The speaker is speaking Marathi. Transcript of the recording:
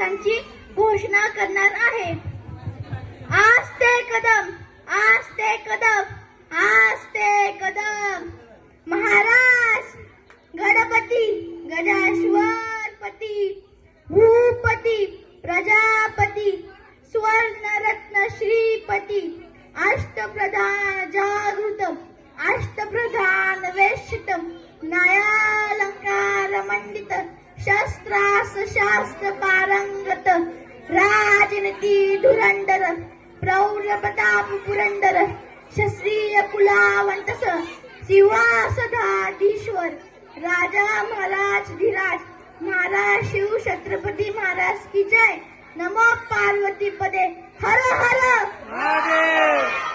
पुरस्कारांची घोषणा करणार आहे। आस्ते कदम, आस्ते कदम, आस्ते कदम। महाराज गणपती, गजाश्वरपती, भूपती, प्रजापती, स्वर्णरत्न श्रीपती, अष्टप्रधान जागृतम, अष्टप्रधान वेशितम, न्यायालंकार मंडित, शस्त्रास्त्र शास्त्र पारंगत, राजनीती धुरंधर, प्रौढ प्रताप पुरंदर, क्षत्रिय कुलावंतस, सिंहासनाधीश्वर, राजा महाराज धीराज, महाराज शिव छत्रपती महाराज की जय। नमो पार्वती पदे, हर हर महादेव।